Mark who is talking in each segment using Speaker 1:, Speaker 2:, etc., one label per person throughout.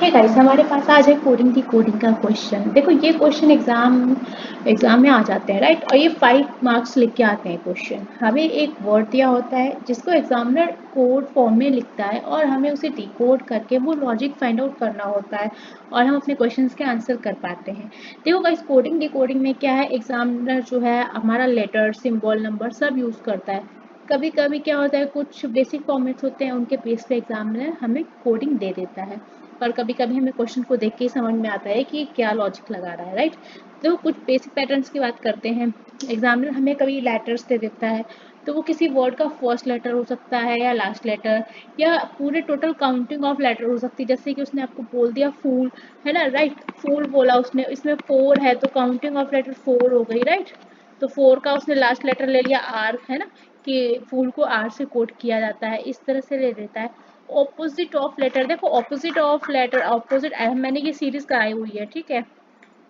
Speaker 1: है गाइस, हमारे पास आज है कोडिंग डी कोडिंग का क्वेश्चन। देखो ये क्वेश्चन एग्जाम में आ जाते हैं, राइट। और ये 5 मार्क्स लिख के आते हैं क्वेश्चन। हमें एक वर्ड दिया होता है जिसको एग्जामिनर कोड फॉर्म में लिखता है और हमें उसे डिकोड करके वो लॉजिक फाइंड आउट करना होता है और हम अपने क्वेश्चंस के आंसर कर पाते हैं। देखो गाइस, कोडिंग डी कोडिंग में क्या है, एग्जामिनर जो है हमारा लेटर, सिंबल, नंबर सब यूज़ करता है। कभी कभी क्या होता है, कुछ बेसिक फॉर्मेट्स होते हैं, उनके बेस पे एग्जामिनर हमें कोडिंग दे देता है। पर कभी कभी हमें क्वेश्चन को देख के ही समझ में आता है कि क्या लॉजिक लगा रहा है, राइट। तो कुछ बेसिक पैटर्न्स की बात करते हैं। एग्जामिनर हमें कभी लेटर्स दे देता है, तो वो किसी वर्ड का फर्स्ट लेटर हो सकता है या लास्ट लेटर, या पूरे टोटल काउंटिंग ऑफ लेटर हो सकती है। जैसे कि उसने आपको बोल दिया फूल, है ना, राइट। फूल बोला उसने, इसमें 4 है तो काउंटिंग ऑफ लेटर 4 हो गई, राइट। तो 4 का उसने लास्ट लेटर ले लिया आर, है ना, कि फूल को आर से कोड किया जाता है, इस तरह से ले देता है। ऑपोजिट ऑफ लेटर, देखो ऑपोजिट ऑफ लेटर, ऑपोजिट, मैंने ये सीरीज कराई हुई है, ठीक है।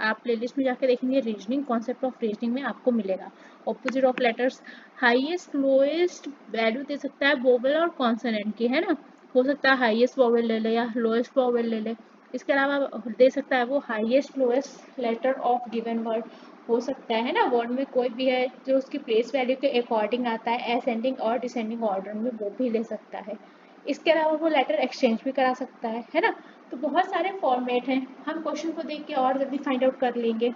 Speaker 1: आप प्लेलिस्ट में जाके देखेंगे, रीजनिंग, कॉन्सेप्ट ऑफ रीजनिंग में आपको मिलेगा। Opposite of letters, highest lowest value दे सकता है वोवेल और कॉन्सोनेंट की, है ना। हो सकता है हाईएस्ट वोवेल ले ले या लोएस्ट वोवेल ले ले। इसके अलावा दे सकता है वो highest lowest letter of given word हो सकता है ना। वर्ड में कोई भी है जो उसकी प्लेस वैल्यू के अकॉर्डिंग आता है, असेंडिंग और डिसेंडिंग ऑर्डर में, वो भी ले सकता है। इसके अलावा वो लेटर एक्सचेंज भी करा सकता है ना। तो बहुत सारे फॉर्मेट हैं, हम क्वेश्चन को देख के और जल्दी फाइंड आउट कर लेंगे।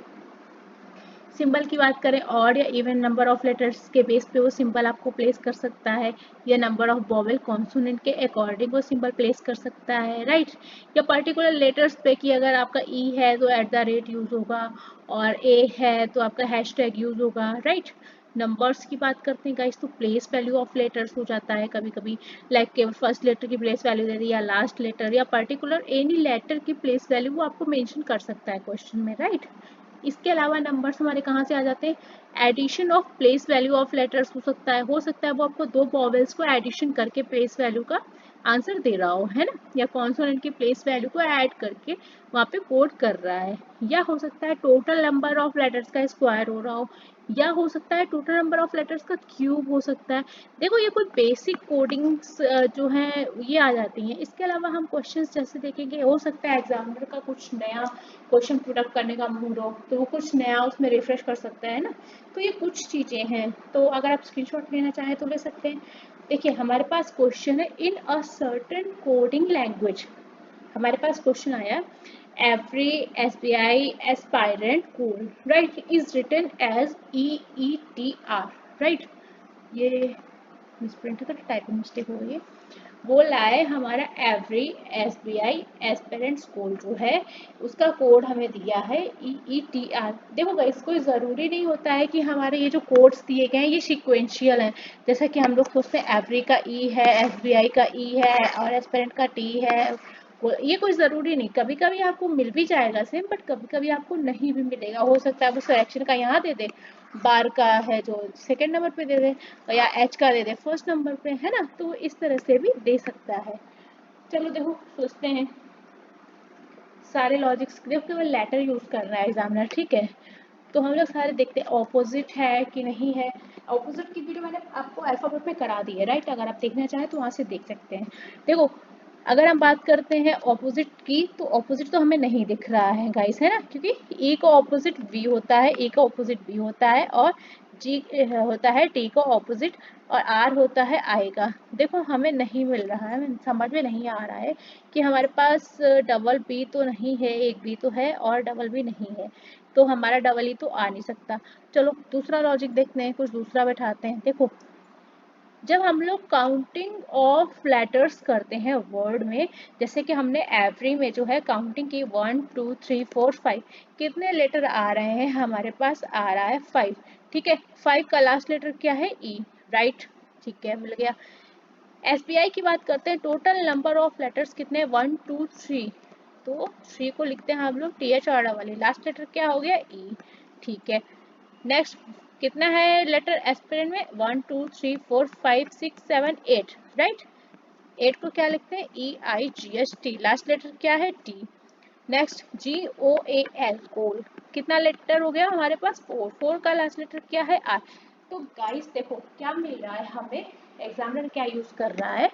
Speaker 1: सिंबल की बात करें, ऑड या इवन नंबर ऑफ लेटर्स के बेस पे वो सिंबल आपको प्लेस कर सकता है, या नंबर ऑफ वोवेल कॉन्सोनेंट के अकॉर्डिंग वो सिंबल प्लेस कर सकता है, राइट। या पर्टिकुलर लेटर्स पे कि अगर आपका ई है तो @ यूज़ होगा, और ए है तो आपका हैशटैग यूज़ होगा, राइट। नंबर्स की बात करते हैं गाइस, तो प्लेस वैल्यू ऑफ लेटर्स हो जाता है कभी कभी, लाइक केवल फर्स्ट लेटर की प्लेस वैल्यू दे दी, या लास्ट लेटर, या पर्टिकुलर एनी लेटर की प्लेस वैल्यू वो आपको मेंशन कर सकता है क्वेश्चन में, राइट। इसके अलावा नंबर्स हमारे कहाँ से आ जाते हैं, addition of place value of letters हो सकता है वो आपको 2 वॉवेल्स को एडिशन करके प्लेस वैल्यू का आंसर दे रहा हो, है ना, या कॉन्सोनेंट की प्लेस वैल्यू को ऐड करके वहाँ पे कोड कर रहा है। या हो सकता है टोटल नंबर ऑफ लेटर्स का स्क्वायर हो रहा हो, या हो सकता है टोटल नंबर ऑफ लेटर्स का क्यूब हो सकता है। देखो ये कोई बेसिक कोडिंग्स जो है ये आ जाती हैं। इसके अलावा हम क्वेश्चंस जैसे देखेंगे, हो सकता है एग्जामिनर का कुछ नया क्वेश्चन पुटअप करने का मूड हो तो वो कुछ नया उसमें रिफ्रेश कर सकता है ना। तो ये कुछ चीज़ें हैं, तो अगर आप स्क्रीनशॉट लेना चाहें तो ले सकते हैं। देखिए हमारे पास क्वेश्चन है, in a certain coding language. हमारे पास क्वेश्चन आया, every SBI aspirant code, right, is written as EETR, right. ये मिसप्रिंट है तो टाइपिंग मिस्टेक हो गई है। बोला है हमारा एवरी SBI एस्पिरेंट स्कूल जो है उसका कोड हमें दिया है EETR। देखो गाइस, कोई ज़रूरी नहीं होता है कि हमारे ये जो कोड्स दिए गए हैं ये सीक्वेंशियल हैं। जैसा कि हम लोग सोचते हैं एवरी का E है, SBI का E है और एस्पिरेंट का T है। ये कोई ज़रूरी नहीं, कभी कभी आपको मिल भी जाएगा सेम, बट कभी कभी आपको नहीं भी मिलेगा। हो सकता है वो सिलेक्शन का यहाँ दे दे, बार का है जो सेकंड नंबर पे दे दे, या एच का दे दे फर्स्ट नंबर पे, है ना। तो इस तरह से भी दे सकता है। चलो देखो सोचते हैं सारे लॉजिक्स, देखो केवल लेटर यूज कर रहा है एग्जामिनर, ठीक है। तो हम लोग सारे देखते हैं ऑपोजिट है कि नहीं है। ऑपोजिट की वीडियो मैंने आपको अल्फाबेट में करा दी है, राइट। अगर आप देखना चाहें तो वहाँ से देख सकते हैं। देखो अगर हम बात करते हैं ऑपोजिट की, तो ऑपोजिट तो हमें नहीं दिख रहा है गाइस, है ना, क्योंकि ए का ऑपोजिट बी होता है, ए का ऑपोजिट बी होता है, और जी होता है टी का ऑपोजिट, और आर होता है आई का। देखो हमें नहीं मिल रहा है, हमें समझ में नहीं आ रहा है कि हमारे पास डबल बी तो नहीं है, एक बी तो है और डबल बी नहीं है, तो हमारा डबल ई तो आ नहीं सकता। चलो दूसरा लॉजिक देखते हैं, कुछ दूसरा बैठाते हैं। देखो जब हम लोग काउंटिंग ऑफ लेटर्स करते हैं वर्ड में, जैसे कि हमने एवरी में जो है काउंटिंग की 1 2 3 4 5, कितने लेटर आ रहे हैं, हमारे पास आ रहा है 5, ठीक है। 5 का लास्ट लेटर क्या है, ई, राइट, ठीक है, मिल गया। SBI की बात करते हैं, टोटल नंबर ऑफ लेटर्स कितने, 1 2 3, तो 3 को लिखते हैं हम लोग TH वाली, लास्ट लेटर क्या हो गया, ई, ठीक है। नेक्स्ट कितना है लेटर एस्पिरेंट में, 1 2 3 4 5 6 7 8, राइट। 8 को क्या लिखते हैं, EIGHT, लास्ट लेटर क्या है, टी। नेक्स्ट GOAL, गोल, कितना लेटर हो गया हमारे पास, 4, 4 का लास्ट लेटर क्या है, आर। तो गाइस देखो क्या मिल रहा है हमें, एग्जामिनर क्या यूज कर रहा है,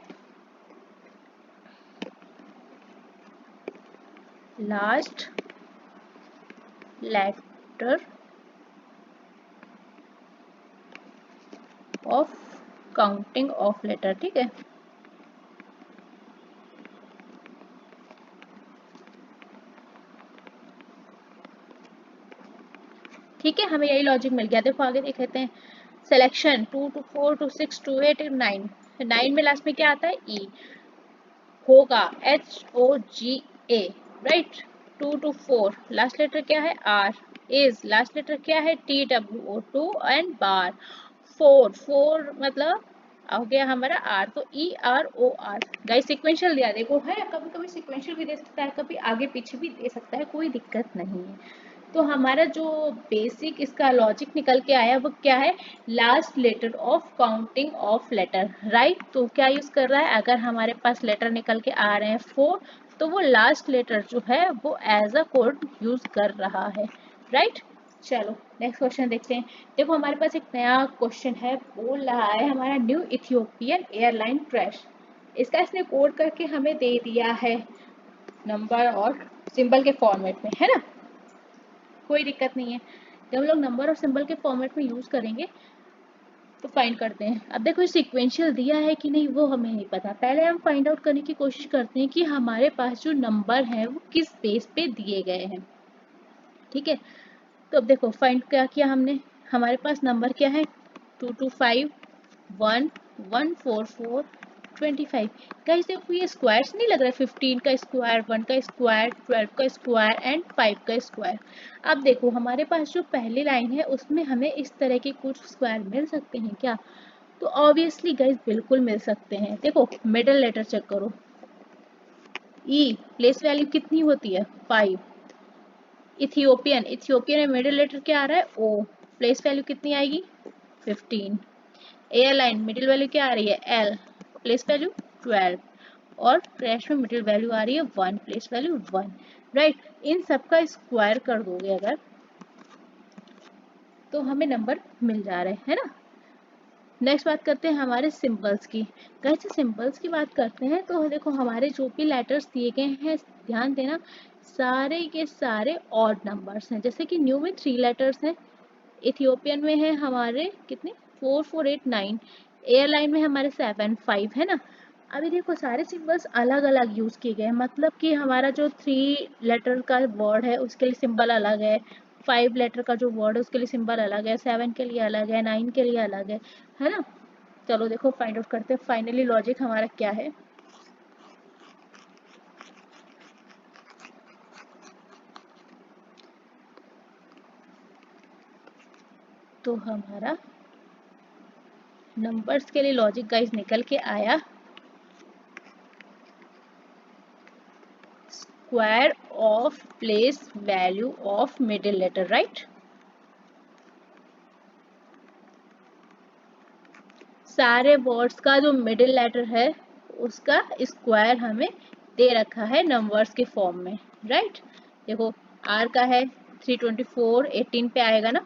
Speaker 1: last letter of counting of letter, ठीक है। ठीक है, हमें यही लॉजिक मिल गया। देखो आगे देख लेते हैं। Selection 2 to 4 to 6 to 8 to 9, 9 में लास्ट में क्या आता है, ई होगा, HOGA, right. 2 to 4 last letter क्या है, आर। इज लास्ट लेटर क्या है, TWO2 एंड बार। 4 मतलब हो गया हमारा आर, तो EROR। गाइस सिक्वेंशियल दिया, देखो है, कभी कभी सिक्वेंशियल भी दे सकता है, कभी आगे पीछे भी दे सकता है, कोई दिक्कत नहीं है। तो हमारा जो बेसिक इसका लॉजिक निकल के आया वो क्या है, last letter of counting of letter, right. तो क्या यूज कर रहा है, अगर हमारे पास लेटर निकल के आ रहे हैं 4, तो वो लास्ट लेटर जो है वो एज अ कोड यूज कर रहा है, राइट। चलो नेक्स्ट क्वेश्चन देखते हैं। देखो हमारे पास एक नया क्वेश्चन है, बोल रहा है हमारा न्यू इथियोपियन एयरलाइन क्रैश। इसका इसने कोड करके हमें दे दिया है नंबर और सिंबल के फॉर्मेट में, है ना, कोई दिक्कत नहीं है। जब हम लोग नंबर और सिंबल के फॉर्मेट में यूज करेंगे तो फाइंड करते हैं। अब देखो सीक्वेंशियल दिया है कि नहीं वो हमें नहीं पता, पहले हम फाइंड आउट करने की कोशिश करते हैं कि हमारे पास जो नंबर है वो किस बेस पे दिए गए हैं, ठीक है। तो अब देखो फाइंड क्या किया हमने, हमारे पास नंबर क्या है, 225 1 144 25। गाइस देखो ये स्क्वायर्स नहीं लग रहा है, 15 का स्क्वायर, 1 का स्क्वायर, 12 का स्क्वायर एंड 5 का स्क्वायर। अब देखो हमारे पास जो पहली लाइन है उसमें हमें इस तरह के कुछ स्क्वायर मिल सकते हैं क्या, तो ऑब्वियसली गाइस बिल्कुल मिल सकते हैं। देखो मिडिल लेटर चेक करो, ई प्लेस वैल्यू कितनी होती है, 5। इथियोपियन, इथियोपियन में मिडिल लेटर क्या आ रहा है, ओ, प्लेस वैल्यू कितनी आएगी, 15। एयरलाइन मिडिल वैल्यू क्या आ रही है, एल, प्लेस वैल्यू 12। और क्रैश में मिडिल वैल्यू आ रही है 1, प्लेस वैल्यू 1, राइट। इन सब का स्क्वायर कर दोगे अगर तो हमें नंबर मिल जा रहे हैं ना। नेक्स्ट बात करते हैं हमारे सिंबल्स की। कैसे सिंबल्स की बात करते हैं तो देखो हमारे जो भी लेटर्स दिए गए हैं, ध्यान देना सारे के सारे ऑड नंबर्स हैं। जैसे कि न्यू में 3 लेटर्स हैं, इथियोपियन में है हमारे कितने, 4 4 8 9, एयरलाइन में हमारे 7 5, है ना। अभी देखो सारे सिंबल्स अलग अलग यूज किए गए हैं, मतलब कि हमारा जो 3 लेटर का वर्ड है उसके लिए सिंबल अलग है, 5 लेटर का जो वर्ड है उसके लिए सिंबल अलग है, 7 के लिए अलग है, 9 के लिए अलग है ना। चलो देखो फाइंड आउट करते हैं फाइनली लॉजिक हमारा क्या है। तो हमारा नंबर्स के लिए लॉजिक गाइस निकल के आया, square of place value of middle letter, right. सारे वर्ड्स का जो मिडिल लेटर है उसका स्क्वायर हमें दे रखा है नंबर्स के फॉर्म में, राइट। देखो आर का है 324, 18 पे आएगा ना,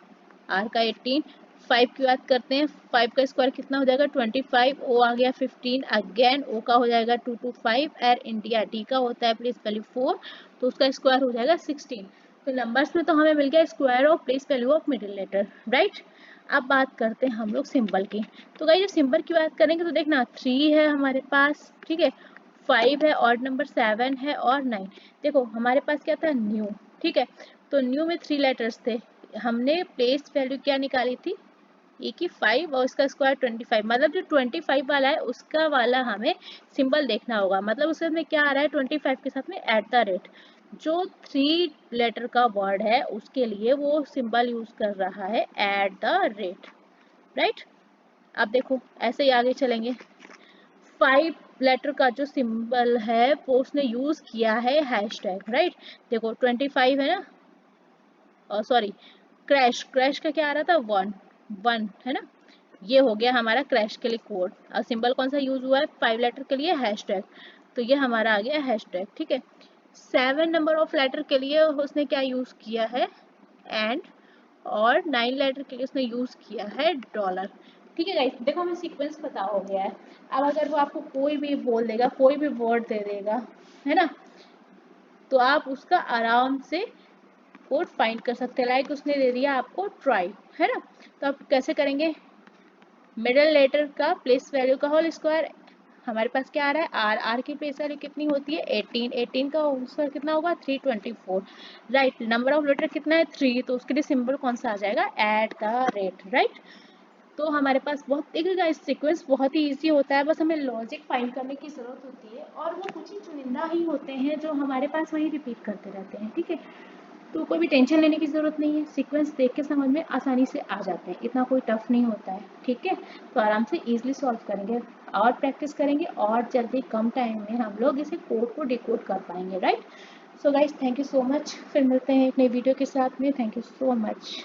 Speaker 1: आर का 18। 5 की बात करते हैं, 5 का स्क्वायर कितना हो जाएगा 25, ओ आ गया 15, अगेन ओ का हो जाएगा 225, एयर इंडिया डी का होता है प्लेस वैल्यू 4, तो उसका स्क्वायर हो जाएगा 16। तो नंबर्स में तो हमें मिल गया square of place value of middle letter, right. अब बात करते हैं हम लोग सिंबल की। तो गाइस सिंबल की बात करेंगे तो देखना 3 है हमारे पास, ठीक है, 5 है, ऑड नंबर 7 है और 9। देखो हमारे पास क्या था, न्यू, ठीक है। तो न्यू में 3 लेटर्स थे, हमने प्लेस वैल्यू क्या निकाली थी, ए की 5 और इसका स्क्वायर 25, मतलब जो 25 वाला है उसका वाला हमें सिंबल देखना होगा, मतलब उसमें क्या आ रहा है 25 के साथ में एट द रेट, जो 3 लेटर का वर्ड है उसके लिए वो सिंबल यूज कर रहा है एट द रेट, राइट। अब देखो ऐसे ही आगे चलेंगे, 5 लेटर का जो सिंबल है वो उसने यूज किया है हैशटैग, राइट। देखो 25 है ना, सॉरी क्रैश, क्रैश का क्या आ रहा था 1 1, है ना। ये हो गया हमारा क्रैश के लिए कोड। और सिंबल कौन सा यूज हुआ है, 5 लेटर के लिए हैशटैग, तो ये हमारा आ गया हैशटैग, ठीक है। 7 नंबर ऑफ लेटर के लिए उसने क्या यूज किया है, एंड, और 9 लेटर के लिए उसने यूज किया है डॉलर, ठीक है गाइस। देखो हमें सीक्वेंस पता हो गया है। अब अगर वो आपको कोई भी बोल देगा, कोई भी वर्ड दे देगा, है ना, तो आप उसका आराम से कोड फाइंड कर सकते हैं। लाइक उसने दे दिया आपको ट्राई, है ना, तो आप कैसे करेंगे, मिडिल लेटर का प्लेस वैल्यू का होल स्क्वायर, हमारे पास क्या आ रहा है आर, आर की प्लेस वैल्यू कितनी होती है 18, 18 का होल स्क्वायर कितना होगा 324, राइट, नंबर ऑफ लेटर कितना है 3, तो उसके लिए सिंबल कौन सा आ जाएगा एट द रेट, राइट। तो हमारे पास बहुत, देखिएगा सीक्वेंस बहुत ही इजी होता है, बस हमें लॉजिक फाइंड करने की ज़रूरत होती है, और वो कुछ ही चुनिंदा ही होते हैं जो हमारे पास वही रिपीट करते रहते हैं, ठीक है। तो कोई भी टेंशन लेने की ज़रूरत नहीं है, सीक्वेंस देख के समझ में आसानी से आ जाते हैं, इतना कोई टफ नहीं होता है, ठीक है। तो आराम से ईजिली सॉल्व करेंगे और प्रैक्टिस करेंगे और जल्दी कम टाइम में हम लोग इसे कोड को डिकोड कर पाएंगे, right. So guys thank you so much, फिर मिलते हैं एक नई वीडियो के साथ में, थैंक यू सो मच।